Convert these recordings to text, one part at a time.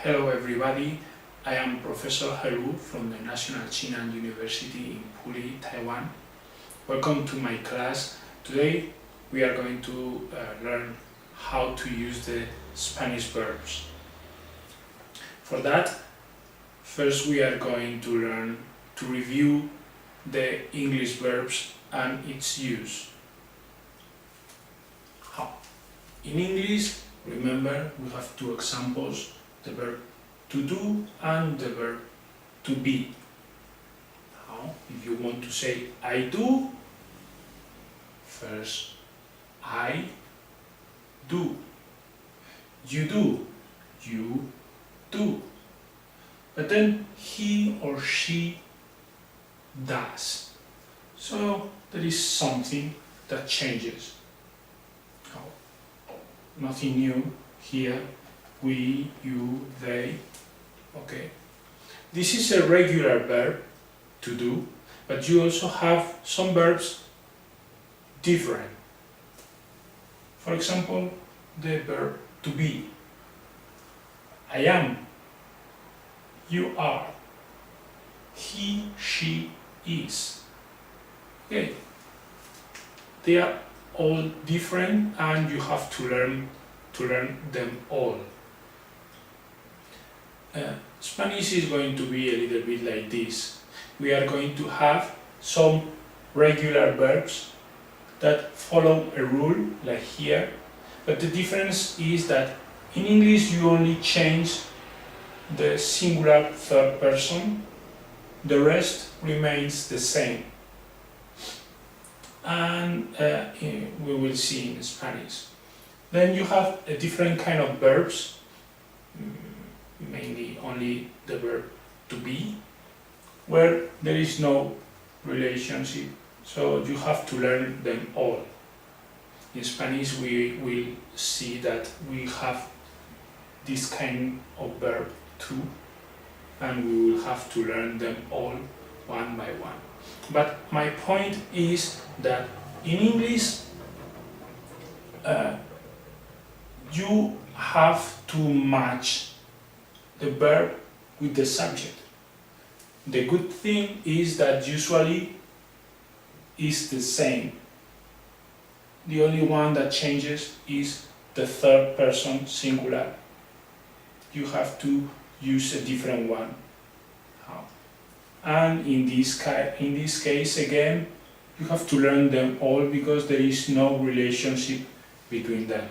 Hello everybody, I am Professor Helu from the National Chinan University in Puli, Taiwan. Welcome to my class. Today we are going to learn how to use the Spanish verbs. For that, first we are going to learn to review the English verbs and its use. How? In English, remember, we have two examples, the verb to do and the verb to be. Now, if you want to say I do, first I do. You do, you do. But then he or she does. So there is something that changes. Nothing new here. We, you, they. Okay. This is a regular verb, to do, but you also have some verbs different. For example, the verb to be. I am. You are. He, she is. Okay. They are all different and you have to learn them all. Spanish is going to be a little bit like this. We are going to have some regular verbs that follow a rule, like here, but the difference is that in English you only change the singular third person, the rest remains the same. And we will see in Spanish. Then you have a different kind of verbs, mainly only the verb to be, where there is no relationship, so you have to learn them all. In Spanish we will see that we have this kind of verb too, and we will have to learn them all one by one. But my point is that in English you have to match the verb with the subject. The good thing is that usually is the same. The only one that changes is the third person singular. You have to use a different one. And in this case again, you have to learn them all because there is no relationship between them.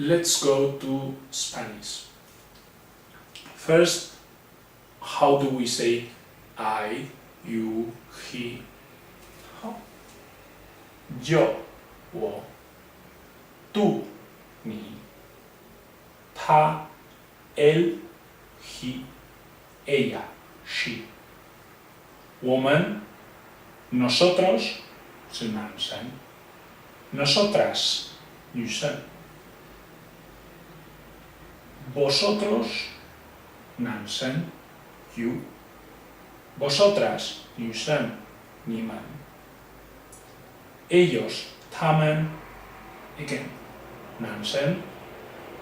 Let's go to Spanish. First, how do we say I, you, he? Yo, 我, tú, 你, 他, él, he, ella, she. 我们, nosotros, 是男生. Nosotras, 女生. Vosotros, 男生, you. Vosotras, 女生, 你们. Ellos, 他们, again, 男生.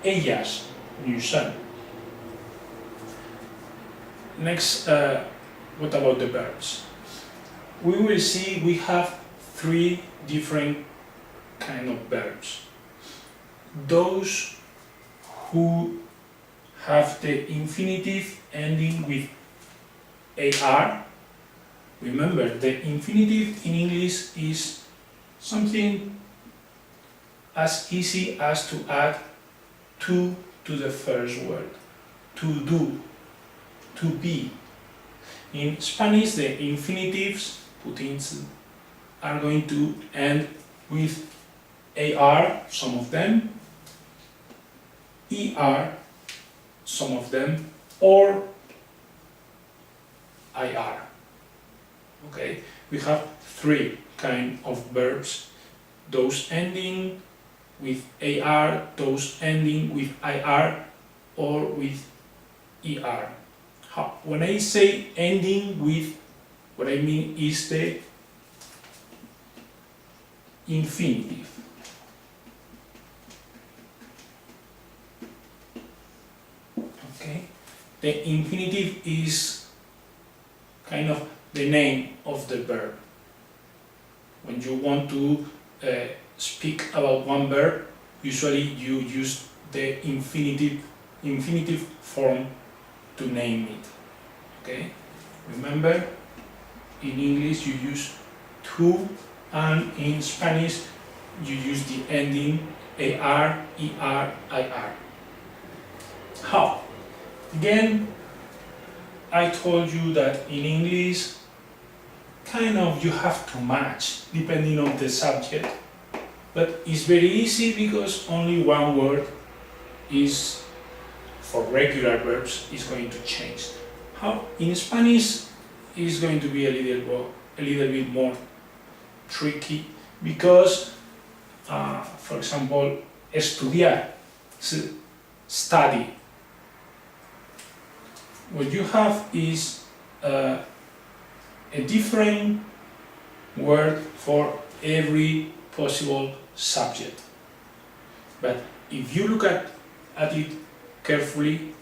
Ellas, 女生. Next, what about the verbs? We will see we have three different kind of verbs. Those who have the infinitive ending with AR. Remember, the infinitive in English is something as easy as to add to the first word. To do, to be. In Spanish, the infinitives, putinci, are going to end with AR, some of them, ER, some of them, or IR. Okay, we have three kind of verbs, those ending with AR, those ending with IR, or with ER. When I say ending with, what I mean is the infinitive. Okay? The infinitive is kind of the name of the verb. When you want to speak about one verb, usually you use the infinitive form to name it. Okay? Remember, in English you use to, and in Spanish you use the ending AR, ER, IR. How? Again, I told you that in English, kind of you have to match depending on the subject, but it's very easy because only one word is, for regular verbs, is going to change. How? In Spanish is going to be a little bit more tricky because, for example, estudiar, study. What you have is a different word for every possible subject. But if you look at it carefully,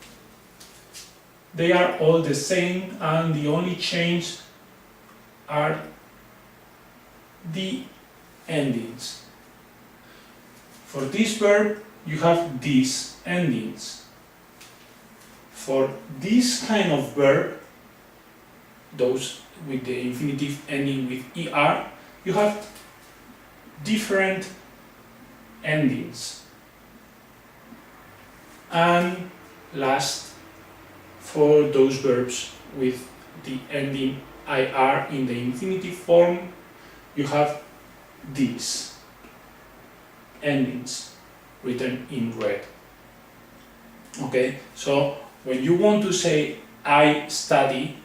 they are all the same, and the only change are the endings. For this verb, you have these endings. For this kind of verb, those with the infinitive ending with ER, you have different endings. And last, for those verbs with the ending IR in the infinitive form, you have these endings written in red. Okay, so when you want to say I study,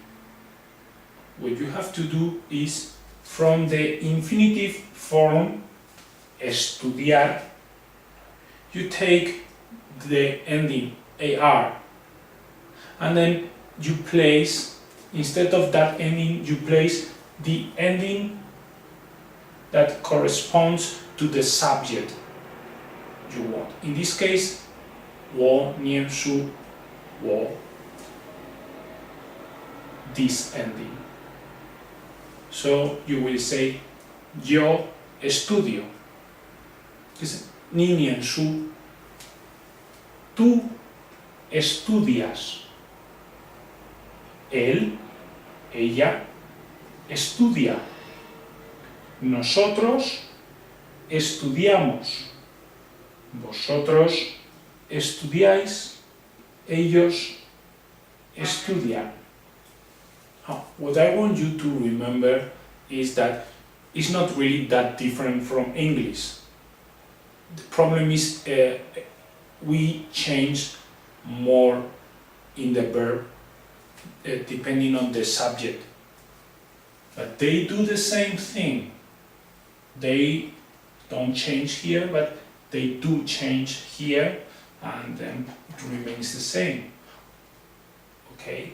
what you have to do is from the infinitive form estudiar, you take the ending AR, and then you place, instead of that ending, you place the ending that corresponds to the subject you want. In this case, 我念书, 我, this ending. So you will say yo estudio. Ni 念书. Tú estudias. Él, ella, estudia. Nosotros estudiamos. Vosotros estudiáis. Ellos estudian. What I want you to remember is that it's not really that different from English. The problem is we change more in the verb depending on the subject. But they do the same thing. They don't change here, but they do change here, and then it remains the same. Okay?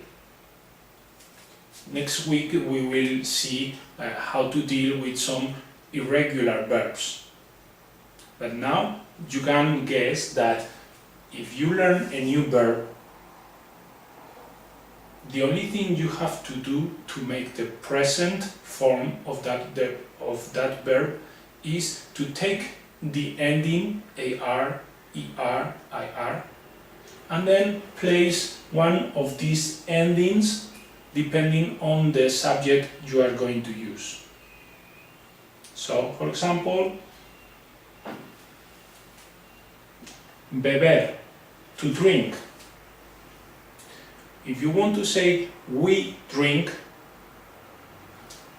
Next week we will see how to deal with some irregular verbs. But now you can guess that if you learn a new verb, the only thing you have to do to make the present form of that verb is to take the ending AR, ER, IR, and then place one of these endings depending on the subject you are going to use. So, for example, beber, to drink. If you want to say we drink,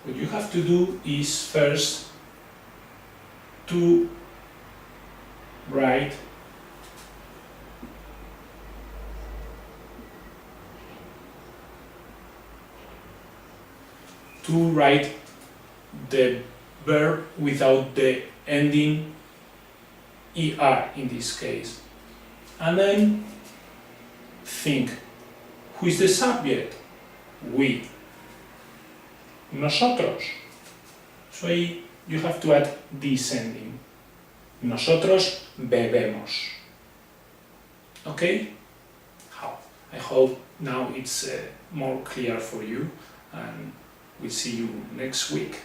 what you have to do is first to write the verb without the ending ER in this case, and then think, who is the subject? We. Nosotros. So you have to add this ending. Nosotros bebemos. Okay? How? I hope now it's more clear for you, and we'll see you next week.